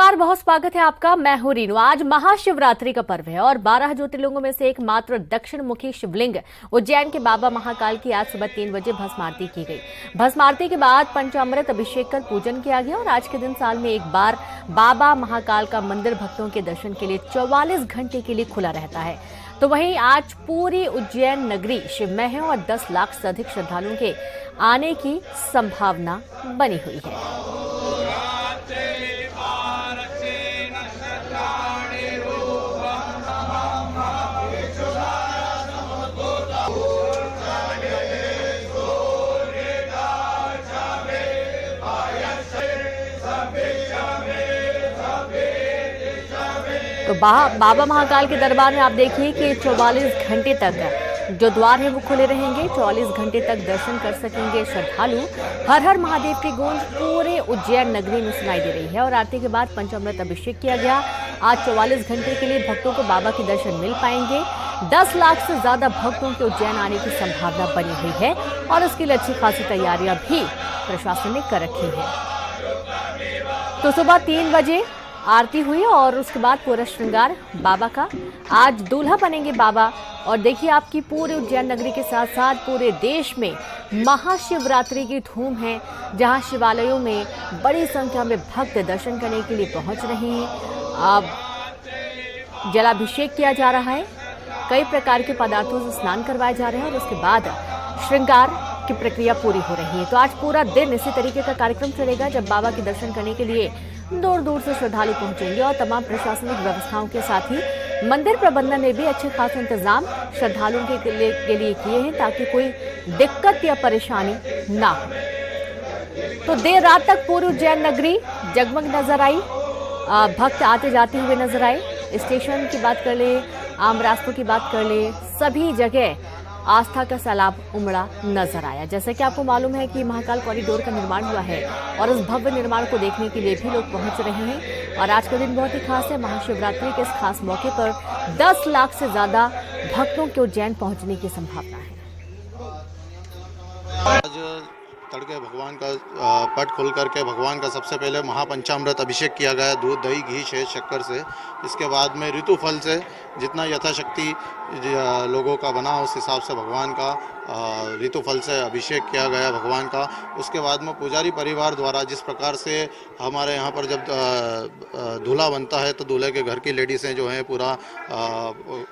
नमस्कार, बहुत स्वागत है आपका। मैं हूं रीनू। आज महाशिवरात्रि का पर्व है और 12 ज्योतिर्लिंगों में से एक मात्र दक्षिण मुखी शिवलिंग उज्जैन के बाबा महाकाल की आज सुबह 3 बजे भस्म आरती की गई। भस्म आरती के बाद पंचामृत अभिषेक कर पूजन किया गया और आज के दिन साल में एक बार बाबा महाकाल का मंदिर भक्तों के दर्शन के लिए 44 घंटे के लिए खुला रहता है। तो वहीं आज पूरी उज्जैन नगरी शिवमय है और 10 लाख से अधिक श्रद्धालुओं के आने की संभावना बनी हुई है। तो बाबा महाकाल के दरबार में आप देखिए कि 44 घंटे तक जो द्वार है वो खुले रहेंगे। 44 घंटे तक दर्शन कर सकेंगे श्रद्धालु। हर हर महादेव की गूंज पूरे उज्जैन नगरी में सुनाई दे रही है और आरती के बाद पंचामृत अभिषेक किया गया। आज 44 घंटे के लिए भक्तों को बाबा के दर्शन मिल पाएंगे। 10 लाख से ज्यादा भक्तों के उज्जैन आने की संभावना बनी हुई है और उसके लिए अच्छी खासी तैयारियां भी प्रशासन ने कर रखी है। तो सुबह 3 बजे आरती हुई और उसके बाद पूरा श्रृंगार बाबा का। आज दूल्हा बनेंगे बाबा और देखिए आपकी पूरे उज्जैन नगरी के साथ साथ पूरे देश में महाशिवरात्रि की धूम है, जहां शिवालयों में बड़ी संख्या में भक्त दर्शन करने के लिए पहुंच रहे हैं। अब जलाभिषेक किया जा रहा है, कई प्रकार के पदार्थों से स्नान करवाए जा रहे हैं और उसके बाद श्रृंगार की प्रक्रिया पूरी हो रही है। तो आज पूरा दिन इसी तरीके का कार्यक्रम चलेगा, जब बाबा के दर्शन करने के लिए दूर दूर से श्रद्धालु पहुंचेंगे और तमाम प्रशासनिक व्यवस्थाओं के साथ ही मंदिर प्रबंधन ने भी अच्छे खासे इंतजाम श्रद्धालुओं के लिए किए हैं ताकि कोई दिक्कत या परेशानी ना हो। तो देर रात तक पूरी उज्जैन नगरी जगमग नजर आई, भक्त आते जाते हुए नजर आए। स्टेशन की बात कर ले, आम रास्तों की बात कर ले, सभी जगह आस्था का सैलाब उमड़ा नजर आया। जैसे कि आपको मालूम है कि महाकाल कॉरिडोर का निर्माण हुआ है और उस भव्य निर्माण को देखने के लिए भी लोग पहुंच रहे हैं और आज का दिन बहुत ही खास है। महाशिवरात्रि के इस खास मौके पर 10 लाख से ज्यादा भक्तों के उज्जैन पहुंचने की संभावना है। तड़के भगवान का पट खोल करके भगवान का सबसे पहले महापंचामृत अभिषेक किया गया, दूध, दही, घी, शहद, शक्कर से। इसके बाद में ऋतु फल से जितना यथाशक्ति लोगों का बना उस हिसाब से भगवान का ऋतु फल से अभिषेक किया गया भगवान का। उसके बाद में पुजारी परिवार द्वारा जिस प्रकार से हमारे यहाँ पर जब दूल्हा बनता है तो दूल्हे के घर की लेडीज़ें जो हैं पूरा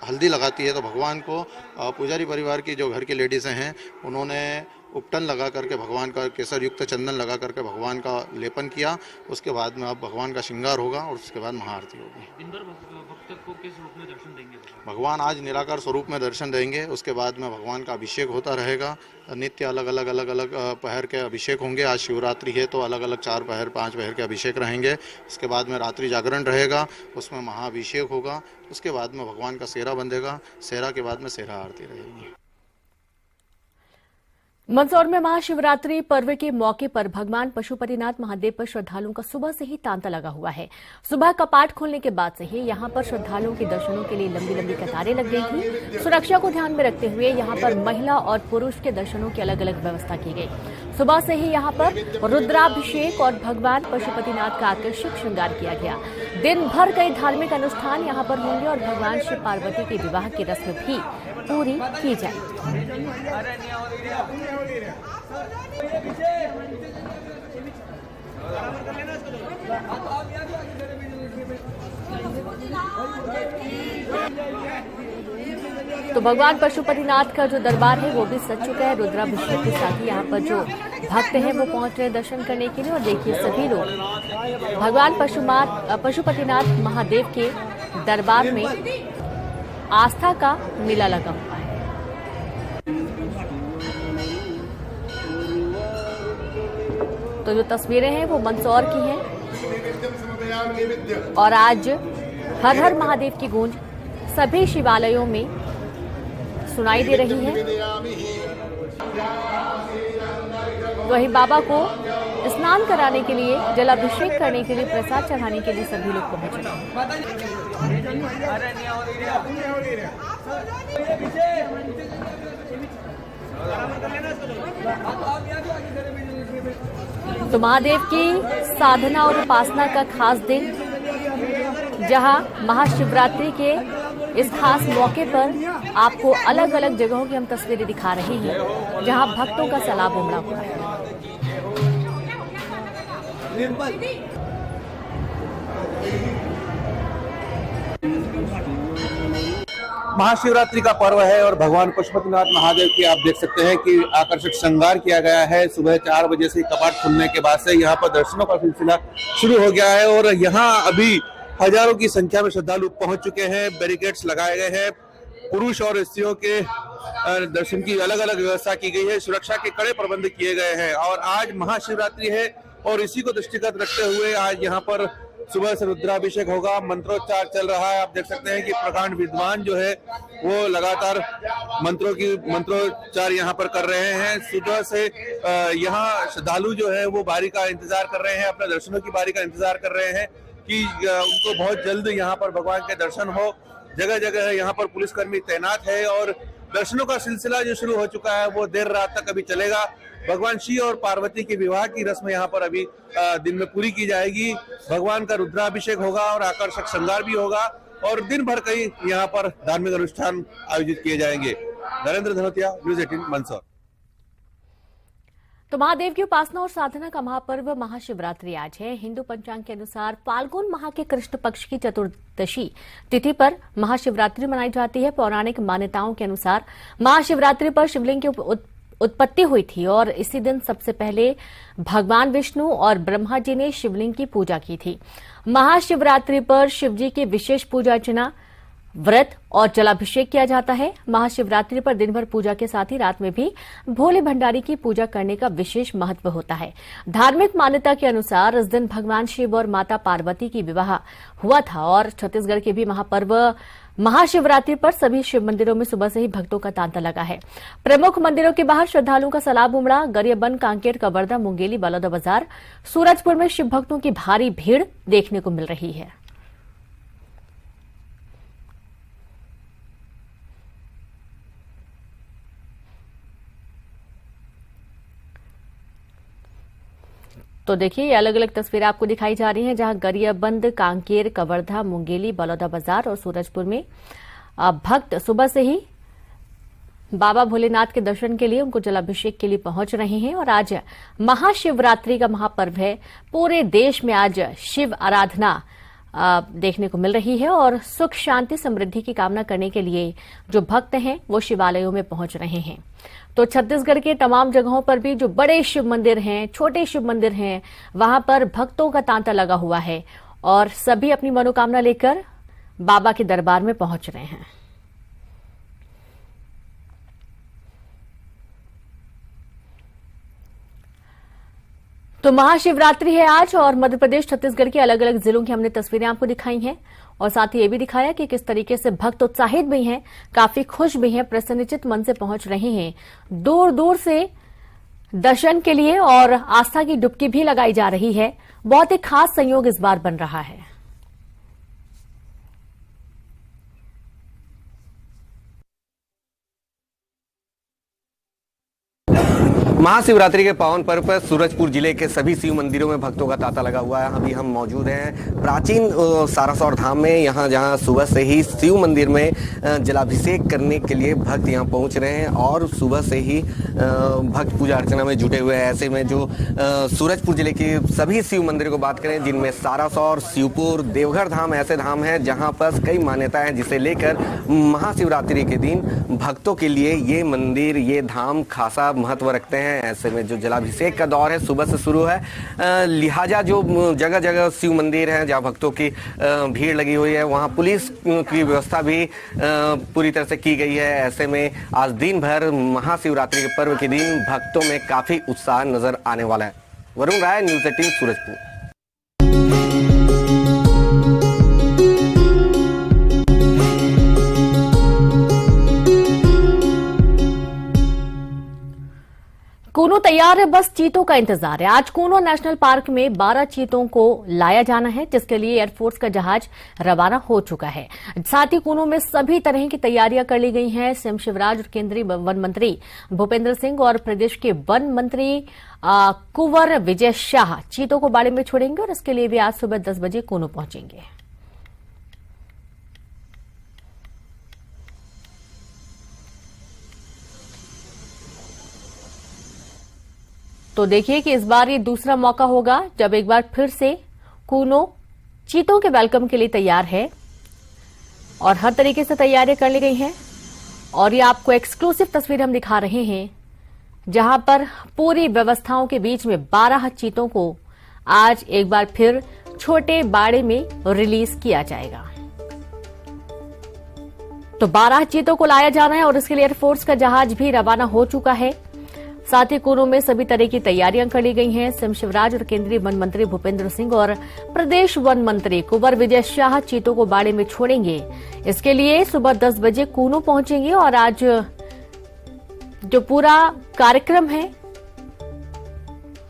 हल्दी लगाती है, तो भगवान को पुजारी परिवार की जो घर की लेडीज़ें हैं उन्होंने उपटन लगा करके भगवान का केसर युक्त चंदन लगा करके भगवान का लेपन किया। उसके बाद में अब भगवान का श्रृंगार होगा और उसके बाद महाआरती होगी। दिन भर भक्त को किस रूप में दर्शन देंगे भगवान? आज निराकार स्वरूप में दर्शन देंगे। उसके बाद में भगवान का अभिषेक होता रहेगा। नित्य अलग अलग पहर के अभिषेक होंगे। आज शिवरात्रि है तो अलग अलग 4 पहर 5 पहर के अभिषेक रहेंगे। इसके बाद में रात्रि जागरण रहेगा, उसमें महाअभिषेक होगा। उसके बाद में भगवान का सेहरा बंधेगा, सेहरा के बाद में सेहरा आरती रहेगी। मंदसौर में महाशिवरात्रि पर्व के मौके पर भगवान पशुपतिनाथ महादेव पर श्रद्धालुओं का सुबह से ही तांता लगा हुआ है। सुबह कपाट खोलने के बाद से ही यहां पर श्रद्धालुओं के दर्शनों के लिए लंबी लंबी कतारें लग गई थी। सुरक्षा को ध्यान में रखते हुए यहां पर महिला और पुरुष के दर्शनों की अलग अलग व्यवस्था की गई। सुबह से ही यहां पर रुद्राभिषेक और भगवान पशुपतिनाथ का आकर्षक श्रृंगार किया गया। दिन भर कई धार्मिक अनुष्ठान यहां पर होंगे और भगवान शिव पार्वती के विवाह की रस्म भी पूरी की जाएगी। तो भगवान पशुपतिनाथ का जो दरबार है वो भी सज चुका है। रुद्राभिषेक के साथ ही यहाँ पर जो भक्त हैं वो पहुंच रहे दर्शन करने के लिए और देखिए सभी लोग भगवान पशुपतिनाथ महादेव के दरबार में आस्था का मेला लगा हुआ है। तो जो तस्वीरें हैं वो मंदसौर की हैं और आज हर हर महादेव की गूंज सभी शिवालयों में सुनाई दे रही है। वहीं बाबा को स्नान कराने के लिए, जलाभिषेक करने के लिए, प्रसाद चढ़ाने के लिए सभी लोग पहुंच रहे हैं। तो महादेव की साधना और उपासना का खास दिन जहां महाशिवरात्रि के इस खास मौके पर आपको अलग अलग जगहों की हम तस्वीरें दिखा रहे हैं जहां भक्तों का सैलाब उमड़ा हुआ है। महाशिवरात्रि का पर्व है और भगवान पशुपतिनाथ महादेव की आप देख सकते हैं कि आकर्षक श्रृंगार किया गया है। सुबह 4 बजे से कपाट खुलने के बाद से यहाँ पर दर्शनों का सिलसिला शुरू हो गया है और यहाँ अभी हजारों की संख्या में श्रद्धालु पहुंच चुके हैं। बैरिकेड्स लगाए गए हैं, पुरुष और स्त्रियों के दर्शन की अलग अलग व्यवस्था की गई है, सुरक्षा के कड़े प्रबंध किए गए हैं और आज महाशिवरात्रि है और इसी को दृष्टिगत रखते हुए आज यहाँ पर सुबह से रुद्राभिषेक होगा, मंत्रोच्चार चल रहा है। आप देख सकते हैं कि प्रकांड विद्वान जो है वो लगातार मंत्रोच्चार यहाँ पर कर रहे हैं। सुबह से यहाँ श्रद्धालु जो है वो बारी का इंतजार कर रहे हैं, अपने दर्शनों की बारी का इंतजार कर रहे हैं कि उनको बहुत जल्द यहाँ पर भगवान के दर्शन हो। जगह जगह यहाँ पर पुलिसकर्मी तैनात है और दर्शनों का सिलसिला जो शुरू हो चुका है वो देर रात तक अभी चलेगा। भगवान शिव और पार्वती के विवाह की रस्म यहाँ पर अभी दिन में पूरी की जाएगी। भगवान का रुद्राभिषेक होगा और आकर्षक श्रृंगार भी होगा और दिन भर कई यहाँ पर धार्मिक अनुष्ठान आयोजित किए जाएंगे। नरेंद्र धनोतिया, न्यूज़ 18 मंदसौर। तो महादेव की उपासना और साधना का महापर्व महाशिवरात्रि आज है। हिंदू पंचांग के अनुसार फाल्गुन माह के कृष्ण पक्ष की चतुर्दशी तिथि पर महाशिवरात्रि मनाई जाती है। पौराणिक मान्यताओं के अनुसार महाशिवरात्रि पर शिवलिंग की उत्पत्ति हुई थी और इसी दिन सबसे पहले भगवान विष्णु और ब्रह्मा जी ने शिवलिंग की पूजा की थी। महाशिवरात्रि पर शिवजी की विशेष पूजा अर्चना, व्रत और जलाभिषेक किया जाता है। महाशिवरात्रि पर दिन भर पूजा के साथ ही रात में भी भोले भंडारी की पूजा करने का विशेष महत्व होता है। धार्मिक मान्यता के अनुसार इस दिन भगवान शिव और माता पार्वती की विवाह हुआ था और छत्तीसगढ़ के भी महापर्व महाशिवरात्रि पर सभी शिव मंदिरों में सुबह से ही भक्तों का तांता लगा है। प्रमुख मंदिरों के बाहर श्रद्धालुओं का सैलाब उमड़ा। गरियाबंद, कांकेर, कवर्धा, मुंगेली, बलौदाबाजार, सूरजपुर में शिव भक्तों की भारी भीड़ देखने को मिल रही है। तो देखिए, ये अलग अलग तस्वीरें आपको दिखाई जा रही हैं जहां गरियाबंद, कांकेर, कवर्धा, मुंगेली, बलौदाबाजार और सूरजपुर में भक्त सुबह से ही बाबा भोलेनाथ के दर्शन के लिए, उनको जलाभिषेक के लिए पहुंच रहे हैं और आज महाशिवरात्रि का महापर्व है। पूरे देश में आज शिव आराधना देखने को मिल रही है और सुख, शांति, समृद्धि की कामना करने के लिए जो भक्त हैं वो शिवालयों में पहुंच रहे हैं। तो छत्तीसगढ़ के तमाम जगहों पर भी जो बड़े शिव मंदिर हैं, छोटे शिव मंदिर हैं, वहां पर भक्तों का तांता लगा हुआ है और सभी अपनी मनोकामना लेकर बाबा के दरबार में पहुंच रहे हैं। तो महाशिवरात्रि है आज और मध्य प्रदेश, छत्तीसगढ़ के अलग अलग जिलों की हमने तस्वीरें आपको दिखाई हैं और साथ ही ये भी दिखाया कि किस तरीके से भक्त उत्साहित भी हैं, काफी खुश भी हैं, प्रसन्नचित मन से पहुंच रहे हैं दूर दूर से दर्शन के लिए और आस्था की डुबकी भी लगाई जा रही है। बहुत ही खास संयोग इस बार बन रहा है। महाशिवरात्रि के पावन पर्व पर सूरजपुर जिले के सभी शिव मंदिरों में भक्तों का तांता लगा हुआ है। अभी हम मौजूद हैं प्राचीन सारासौर धाम में, यहाँ जहाँ सुबह से ही शिव मंदिर में जलाभिषेक करने के लिए भक्त यहाँ पहुँच रहे हैं और सुबह से ही भक्त पूजा अर्चना में जुटे हुए हैं। ऐसे में जो सूरजपुर जिले के सभी शिव मंदिरों को बात करें, जिनमें सारासौर, शिवपुर, देवघर धाम ऐसे धाम हैं जहाँ पर कई मान्यताएं हैं, जिसे लेकर महाशिवरात्रि के दिन भक्तों के लिए ये मंदिर, ये धाम खासा महत्व रखते हैं। ऐसे में जो जलाभिषेक का दौर है सुबह से शुरू है, लिहाजा जो जगह जगह शिव मंदिर हैं जहां भक्तों की भीड़ लगी हुई है, वहां पुलिस की व्यवस्था भी पूरी तरह से की गई है। ऐसे में आज दिन भर महाशिवरात्रि के पर्व के दिन भक्तों में काफी उत्साह नजर आने वाला है। वरुण राय, न्यूज़ 18 सूरजपुर। कूनो तैयार है, बस चीतों का इंतजार है। आज कूनो नेशनल पार्क में 12 चीतों को लाया जाना है, जिसके लिए एयरफोर्स का जहाज रवाना हो चुका है। साथ ही कूनो में सभी तरह की तैयारियां कर ली गई हैं। सीएम शिवराज और केंद्रीय वन मंत्री भूपेंद्र सिंह और प्रदेश के वन मंत्री कुंवर विजय शाह चीतों को बाड़े में छोड़ेंगे और इसके लिए भी आज सुबह 10 बजे कूनो पहुंचेंगे। तो देखिए कि इस बार ये दूसरा मौका होगा जब एक बार फिर से कूनो चीतों के वेलकम के लिए तैयार है और हर तरीके से तैयारियां कर ली गई हैं। और ये आपको एक्सक्लूसिव तस्वीर हम दिखा रहे हैं जहां पर पूरी व्यवस्थाओं के बीच में 12 चीतों को आज एक बार फिर छोटे बाड़े में रिलीज किया जाएगा। तो 12 चीतों को लाया जाना है और इसके लिए एयरफोर्स का जहाज भी रवाना हो चुका है। साथ ही कूनो में सभी तरह की तैयारियां कर ली गई हैं। सीएम शिवराज और केंद्रीय वन मंत्री भूपेंद्र सिंह और प्रदेश वन मंत्री कुंवर विजय शाह चीतों को बाड़े में छोड़ेंगे। इसके लिए सुबह 10 बजे कूनो पहुंचेंगे और आज जो पूरा कार्यक्रम है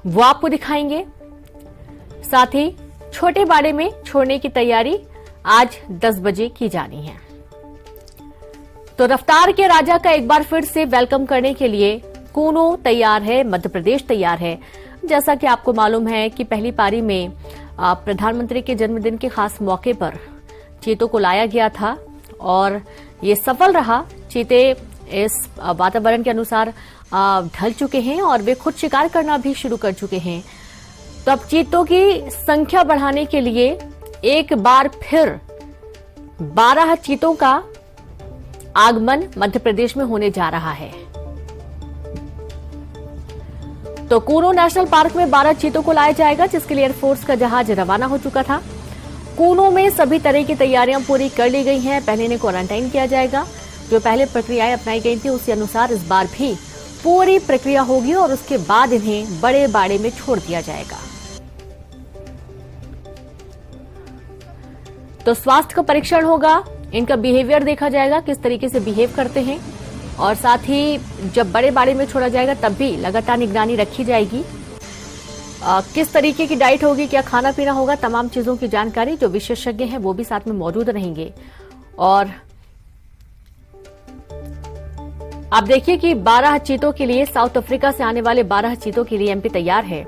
वो आपको दिखाएंगे। साथ ही छोटे बाड़े में छोड़ने की तैयारी आज 10 बजे की जानी है। तो रफ्तार के राजा का एक बार फिर से वेलकम करने के लिए कूनो तैयार है, मध्य प्रदेश तैयार है। जैसा कि आपको मालूम है कि पहली पारी में प्रधानमंत्री के जन्मदिन के खास मौके पर चीतों को लाया गया था और ये सफल रहा। चीते इस वातावरण के अनुसार ढल चुके हैं और वे खुद शिकार करना भी शुरू कर चुके हैं। तो अब चीतों की संख्या बढ़ाने के लिए एक बार फिर 12 चीतों का आगमन मध्य प्रदेश में होने जा रहा है। तो कूनो नेशनल पार्क में 12 चीतों को लाया जाएगा जिसके लिए एयरफोर्स का जहाज रवाना हो चुका था। कूनो में सभी तरह की तैयारियां पूरी कर ली गई हैं। पहले इन्हें क्वारंटाइन किया जाएगा। जो पहले प्रक्रियाएं अपनाई गई थी उसी अनुसार इस बार भी पूरी प्रक्रिया होगी और उसके बाद इन्हें बड़े बाड़े में छोड़ दिया जाएगा। तो स्वास्थ्य का परीक्षण होगा, इनका बिहेवियर देखा जाएगा, किस तरीके से बिहेव करते हैं और साथ ही जब बड़े बाड़े में छोड़ा जाएगा तब भी लगातार निगरानी रखी जाएगी। किस तरीके की डाइट होगी, क्या खाना पीना होगा, तमाम चीजों की जानकारी जो विशेषज्ञ हैं वो भी साथ में मौजूद रहेंगे। और आप देखिए कि 12 चीतों के लिए, साउथ अफ्रीका से आने वाले 12 चीतों के लिए एमपी तैयार है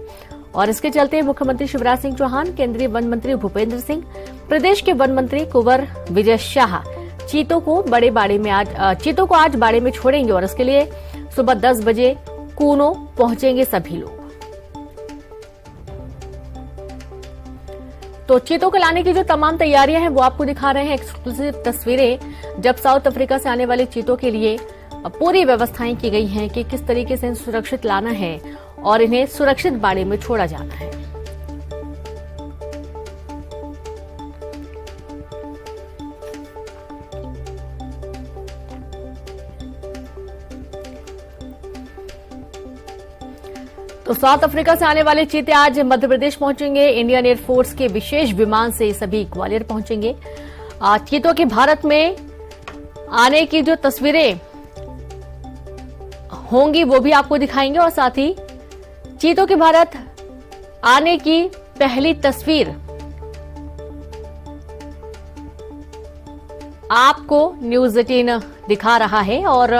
और इसके चलते मुख्यमंत्री शिवराज सिंह चौहान, केंद्रीय वन मंत्री भूपेंद्र सिंह, प्रदेश के वन मंत्री कुंवर विजय शाह चीतों को बड़े बाड़े में चीतों को आज बाड़े में छोड़ेंगे और इसके लिए सुबह 10 बजे कूनो पहुंचेंगे सभी लोग। तो चीतों को लाने की जो तमाम तैयारियां हैं वो आपको दिखा रहे हैं एक्सक्लूसिव तस्वीरें। जब साउथ अफ्रीका से आने वाले चीतों के लिए पूरी व्यवस्थाएं की गई हैं कि किस तरीके से सुरक्षित लाना है और इन्हें सुरक्षित बाड़े में छोड़ा जाना है। तो साउथ अफ्रीका से आने वाले चीते आज मध्य प्रदेश पहुंचेंगे। इंडियन एयरफोर्स के विशेष विमान से सभी ग्वालियर पहुंचेंगे। चीतों के भारत में आने की जो तस्वीरें होंगी वो भी आपको दिखाएंगे और साथ ही चीतों के भारत आने की पहली तस्वीर आपको न्यूज 18 दिखा रहा है। और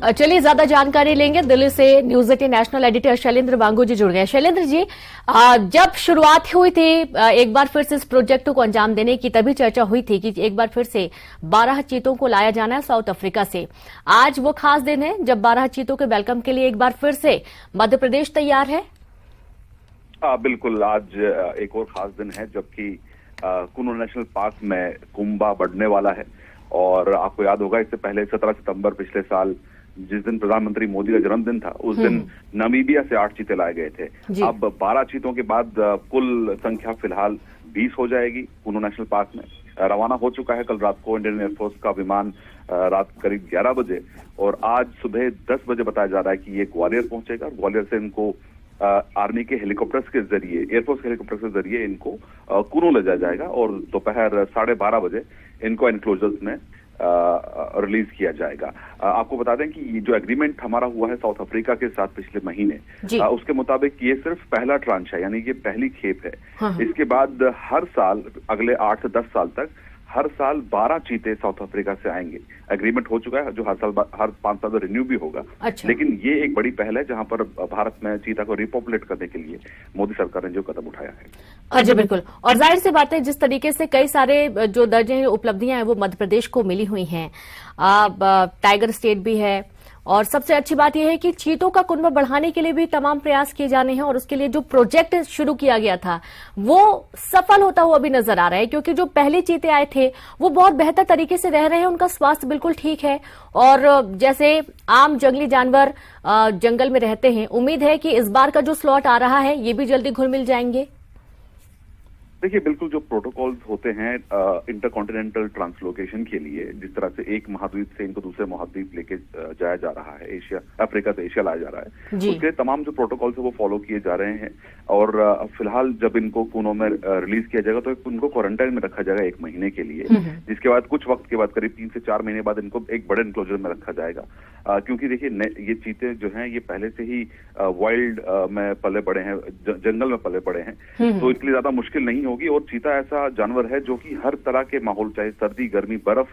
चलिए ज्यादा जानकारी लेंगे। दिल्ली से न्यूज 18 नेशनल एडिटर शैलेंद्र वांगू जी जुड़ गए। शैलेंद्र जी, जब शुरुआत हुई थी एक बार फिर से इस प्रोजेक्ट को अंजाम देने की, तभी चर्चा हुई थी कि एक बार फिर से 12 चीतों को लाया जाना है साउथ अफ्रीका से। आज वो खास दिन है जब 12 चीतों के वेलकम के लिए एक बार फिर से मध्य प्रदेश तैयार है। बिल्कुल, आज एक और खास दिन है जबकि कूनो नेशनल पार्क में कुंभा बढ़ने वाला है। और आपको याद होगा इससे पहले 17 सितंबर पिछले साल जिस दिन प्रधानमंत्री मोदी का जन्मदिन था उस दिन नामीबिया से 8 चीते लाए गए थे। अब 12 चीतों के बाद कुल संख्या फिलहाल 20 हो जाएगी। कूनो नेशनल पार्क में रवाना हो चुका है कल रात को इंडियन एयरफोर्स का विमान रात करीब 11 बजे और आज सुबह 10 बजे बताया जा रहा है कि ये ग्वालियर पहुंचेगा। ग्वालियर से इनको आर्मी के हेलीकॉप्टर्स के जरिए, एयरफोर्स के हेलीकॉप्टर्स के जरिए इनको कूनो ले जाया जाएगा और दोपहर 12:30 बजे इनको एनक्लोजर्स में रिलीज किया जाएगा। आपको बता दें कि ये जो एग्रीमेंट हमारा हुआ है साउथ अफ्रीका के साथ पिछले महीने, उसके मुताबिक ये सिर्फ पहला ट्रांच है, यानी ये पहली खेप है। हाँ। इसके बाद हर साल अगले 8 से 10 साल तक हर साल 12 चीते साउथ अफ्रीका से आएंगे। एग्रीमेंट हो चुका है जो हर 5 साल में रिन्यू भी होगा। अच्छा। लेकिन ये एक बड़ी पहल है जहां पर भारत में चीता को रिपॉपुलेट करने के लिए मोदी सरकार ने जो कदम उठाया है। जी बिल्कुल, और जाहिर सी बात है जिस तरीके से कई सारे जो दर्जे उपलब्धियां हैं वो मध्य प्रदेश को मिली हुई हैं। टाइगर स्टेट भी है और सबसे अच्छी बात यह है कि चीतों का कुनबा बढ़ाने के लिए भी तमाम प्रयास किए जाने हैं और उसके लिए जो प्रोजेक्ट शुरू किया गया था वो सफल होता हुआ भी नजर आ रहा है, क्योंकि जो पहले चीते आए थे वो बहुत बेहतर तरीके से रह रहे हैं, उनका स्वास्थ्य बिल्कुल ठीक है। और जैसे आम जंगली जानवर जंगल में रहते हैं, उम्मीद है कि इस बार का जो स्लॉट आ रहा है ये भी जल्दी घुल मिल जाएंगे। देखिए, बिल्कुल जो प्रोटोकॉल्स होते हैं इंटरकॉन्टिनेंटल ट्रांसलोकेशन के लिए, जिस तरह से एक महाद्वीप से इनको दूसरे महाद्वीप लेके जाया जा रहा है, एशिया अफ्रीका से एशिया लाया जा रहा है, उसके तमाम जो प्रोटोकॉल्स है वो फॉलो किए जा रहे हैं। और फिलहाल जब इनको कूनो में रिलीज किया जाएगा तो उनको क्वारंटाइन में रखा जाएगा 1 महीने के लिए, जिसके बाद कुछ वक्त के बाद करीब 3 से 4 महीने बाद इनको एक बड़े इंक्लोजर में रखा जाएगा। क्योंकि देखिए, ये चीते जो हैं ये पहले से ही वाइल्ड में पले बड़े हैं, जंगल में पले बड़े हैं, तो इसलिए ज्यादा मुश्किल नहीं होगी। और चीता ऐसा जानवर है जो कि हर तरह के माहौल, चाहे सर्दी, गर्मी, बर्फ,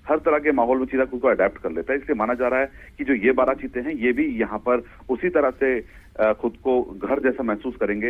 हर तरह के माहौल में चीता खुद को अडेप्ट कर लेता है। इसलिए माना जा रहा है कि जो ये 12 चीते हैं ये भी यहाँ पर उसी तरह से खुद को घर जैसा महसूस करेंगे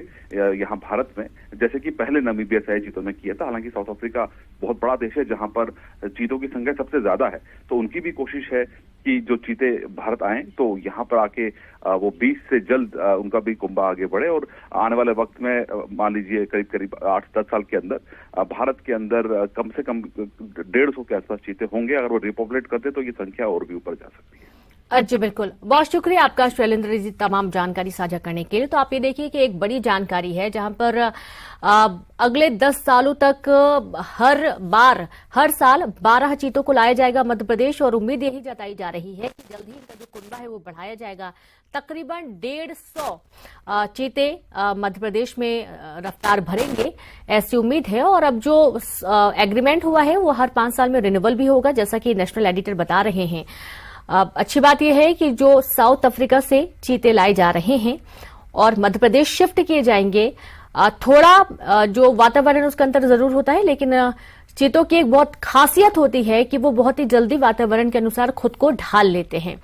यहाँ भारत में, जैसे कि पहले नामीबिया से चीतों में किया था। हालांकि साउथ अफ्रीका बहुत बड़ा देश है जहाँ पर चीतों की संख्या सबसे ज्यादा है, तो उनकी भी कोशिश है कि जो चीते भारत आए तो यहाँ पर आके वो 20 से जल्द उनका भी कुंबा आगे बढ़े। और आने वाले वक्त में मान लीजिए करीब करीब 8-10 साल के अंदर भारत के अंदर कम से कम 150 के आसपास चीते होंगे। अगर वो रिपॉपुलेट करते तो ये संख्या और भी ऊपर जा सकती है। जी बिल्कुल, बहुत शुक्रिया आपका शैलेंद्र जी तमाम जानकारी साझा करने के लिए। तो आप ये देखिए कि एक बड़ी जानकारी है जहां पर अगले 10 सालों तक हर साल 12 चीतों को लाया जाएगा मध्य प्रदेश, और उम्मीद यही जताई जा रही है कि जल्द ही इनका जो कुनबा है वो बढ़ाया जाएगा। तकरीबन 150 चीते मध्य प्रदेश में रफ्तार भरेंगे, ऐसी उम्मीद है। और अब जो एग्रीमेंट हुआ है वो हर 5 साल में रिन्यूअल भी होगा, जैसा कि नेशनल एडिटर बता रहे हैं। अच्छी बात यह है कि जो साउथ अफ्रीका से चीते लाए जा रहे हैं और मध्य प्रदेश शिफ्ट किए जाएंगे, थोड़ा जो वातावरण उसका अंतर जरूर होता है, लेकिन चीतों की एक बहुत खासियत होती है कि वो बहुत ही जल्दी वातावरण के अनुसार खुद को ढाल लेते हैं।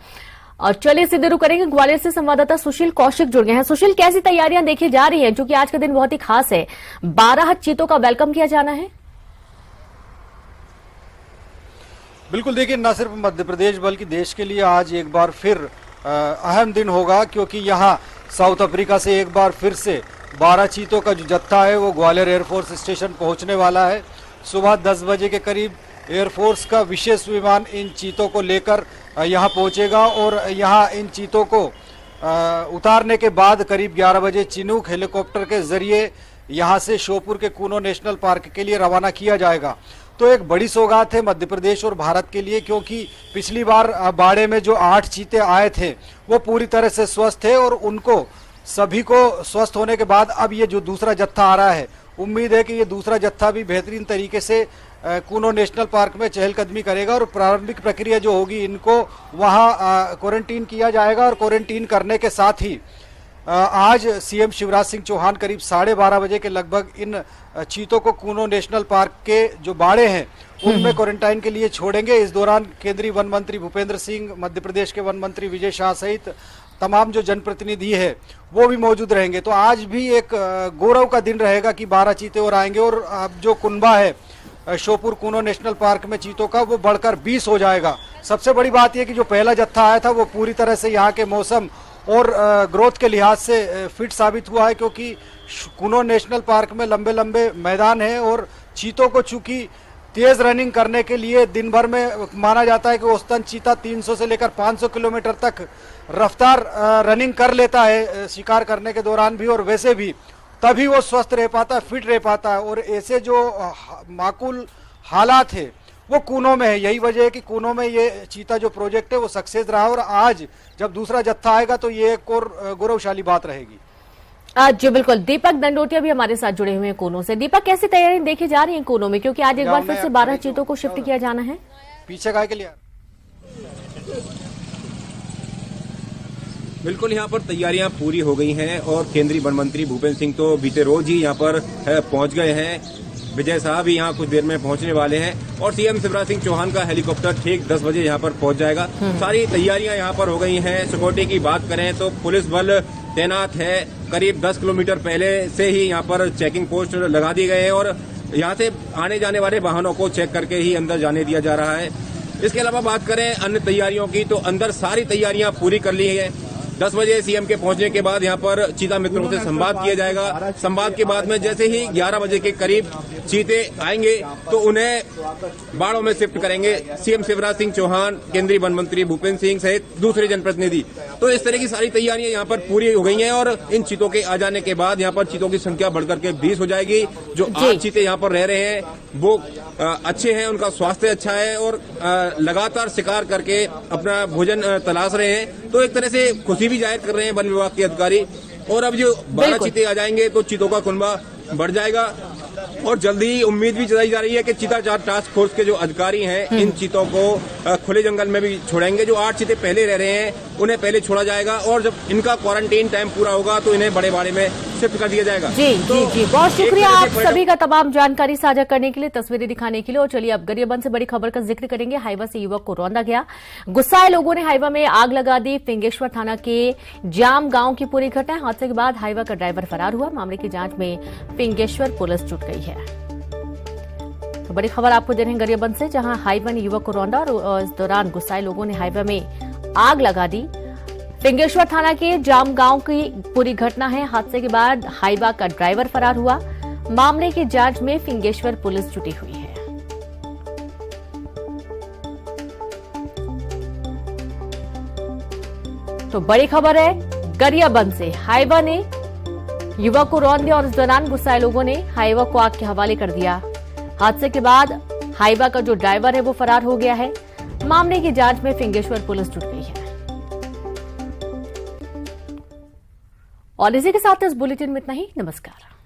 और चलिए सीधे रुक करेंगे, ग्वालियर से संवाददाता सुशील कौशिक जुड़ गए हैं। सुशील, कैसी तैयारियां देखी जा रही हैं, क्योंकि आज का दिन बहुत ही खास है, 12 चीतों का वेलकम किया जाना है। बिल्कुल, देखिए, न सिर्फ मध्य प्रदेश बल्कि देश के लिए आज एक बार फिर अहम दिन होगा, क्योंकि यहाँ साउथ अफ्रीका से एक बार फिर से 12 चीतों का जो जत्था है वो ग्वालियर एयरफोर्स स्टेशन पहुँचने वाला है। सुबह 10 बजे के करीब एयरफोर्स का विशेष विमान इन चीतों को लेकर यहाँ पहुँचेगा और यहाँ इन चीतों को उतारने के बाद करीब 11 बजे चिनूक हेलीकॉप्टर के जरिए यहाँ से श्योपुर के कूनो नेशनल पार्क के लिए रवाना किया जाएगा। तो एक बड़ी सौगात है मध्य प्रदेश और भारत के लिए, क्योंकि पिछली बार बाड़े में जो 8 चीते आए थे वो पूरी तरह से स्वस्थ थे और उनको सभी को स्वस्थ होने के बाद अब ये जो दूसरा जत्था आ रहा है, उम्मीद है कि ये दूसरा जत्था भी बेहतरीन तरीके से कूनो नेशनल पार्क में चहलकदमी करेगा और प्रारंभिक प्रक्रिया जो होगी इनको वहाँ क्वारंटीन किया जाएगा। और क्वारंटीन करने के साथ ही आज सीएम शिवराज सिंह चौहान करीब 12:30 बजे के लगभग इन चीतों को कूनो नेशनल पार्क के जो बाड़े हैं उनमें क्वारंटाइन के लिए छोड़ेंगे। इस दौरान केंद्रीय वन मंत्री भूपेंद्र सिंह, मध्य प्रदेश के वन मंत्री विजय शाह सहित तमाम जो जनप्रतिनिधि है वो भी मौजूद रहेंगे। तो आज भी एक गौरव का दिन रहेगा कि 12 चीते और आएंगे और अब जो कुनबा है श्योपुर कूनो नेशनल पार्क में चीतों का वो बढ़कर 20 हो जाएगा। सबसे बड़ी बात यह कि जो पहला जत्था आया था वो पूरी तरह से यहाँ के मौसम और ग्रोथ के लिहाज से फिट साबित हुआ है, क्योंकि कूनो नेशनल पार्क में लंबे लंबे मैदान हैं और चीतों को चूंकि तेज रनिंग करने के लिए दिन भर में माना जाता है कि औसतन चीता 300 से लेकर 500 किलोमीटर तक रफ्तार रनिंग कर लेता है शिकार करने के दौरान भी, और वैसे भी तभी वो स्वस्थ रह पाता है, फिट रह पाता है। और ऐसे जो माकूल हालात है वो कूनो में है। यही वजह है कि कूनो में ये चीता जो प्रोजेक्ट है वो सक्सेस रहा और आज जब दूसरा जत्था आएगा तो ये एक और गौरवशाली बात रहेगी। जी बिल्कुल, दीपक दंडोतिया भी हमारे साथ जुड़े हुए हैं कूनो से। दीपक, कैसी तैयारी देखी जा रही है कूनो में, क्योंकि आज एक बार फिर से 12 चीतों को शिफ्ट किया जाना है? पीछे गाय के लिए बिल्कुल, यहाँ पर तैयारियां पूरी हो गई हैं और केंद्रीय वन मंत्री भूपेंद्र सिंह तो बीते रोज ही यहाँ पर पहुंच गए हैं। विजय साहब भी यहाँ कुछ देर में पहुंचने वाले हैं और सीएम शिवराज सिंह चौहान का हेलीकॉप्टर ठीक 10 बजे यहाँ पर पहुंच जाएगा। सारी तैयारियां यहाँ पर हो गई हैं। सिक्योरिटी की बात करें तो पुलिस बल तैनात है। करीब 10 किलोमीटर पहले से ही यहाँ पर चेकिंग पोस्ट लगा दिए गए हैं और यहाँ से आने जाने वाले वाहनों को चेक करके ही अंदर जाने दिया जा रहा है। इसके अलावा बात करें अन्य तैयारियों की तो अंदर सारी तैयारियां पूरी कर ली है। 10 बजे सीएम के पहुंचने के बाद यहां पर चीता मित्रों से संवाद किया जाएगा। संवाद के बाद में जैसे ही 11 बजे के करीब चीते आएंगे तो उन्हें बाड़ों में शिफ्ट करेंगे सीएम शिवराज सिंह चौहान, केंद्रीय वन मंत्री भूपेंद्र सिंह सहित दूसरे जनप्रतिनिधि। तो इस तरह की सारी तैयारियां यहां पर पूरी हो गई हैं और इन चीतों के आ जाने के बाद यहां पर चीतों की संख्या बढ़कर के 20 हो जाएगी। जो 8 चीते यहां पर रह रहे हैं वो अच्छे हैं, उनका स्वास्थ्य अच्छा है और लगातार शिकार करके अपना भोजन तलाश रहे हैं। तो एक तरह से खुशी भी जाहिर कर रहे हैं वन विभाग के अधिकारी। और अब जो 12 चीते आ जाएंगे तो चीतों का कुनबा बढ़ जाएगा और जल्दी ही उम्मीद भी जताई जा रही है कि चीता चार टास्क फोर्स के जो अधिकारी हैं इन चीतों को खुले जंगल में भी छोड़ेंगे। जो 8 चीते पहले रह रहे हैं उन्हें पहले छोड़ा जाएगा और जब इनका क्वारंटाइन टाइम पूरा होगा तो इन्हें बड़े बाड़े में शिफ्ट कर दिया जाएगा। जी जी जी, बहुत शुक्रिया आप सभी का तमाम जानकारी साझा करने के लिए, तस्वीरें दिखाने के लिए। और चलिए अब गरियाबंद से बड़ी खबर का जिक्र करेंगे। हाइवा से युवक को रौंदा गया, गुस्साए लोगों ने हाइवा में आग लगा दी। फिंगेश्वर थाना के जाम गांव की पूरी घटना। हादसे के बाद हाइवा का ड्राइवर फरार हुआ। मामले की जांच में फिंगेश्वर पुलिस जुट गई है। तो बड़ी खबर आपको दे रहे हैं गरियाबंद से, जहां हाइवा ने युवक को रौंदा और इस दौरान गुस्साए लोगों ने हाइवा में आग लगा दी। फिंगेश्वर थाना के जाम गांव की पूरी घटना है। हादसे के बाद हाइवा का ड्राइवर फरार हुआ। मामले की जांच में फिंगेश्वर पुलिस जुटी हुई है। तो बड़ी खबर है गरियाबंद से, हाइवा ने युवक को रौंद दिया और इस दौरान गुस्साए लोगों ने हाइवा को आग के हवाले कर दिया। हादसे के बाद हाइवा का जो ड्राइवर है वो फरार हो गया है। मामले की जांच में फिंगेश्वर पुलिस जुट गई है। और इसी के साथ इस बुलेटिन में इतना ही। नमस्कार।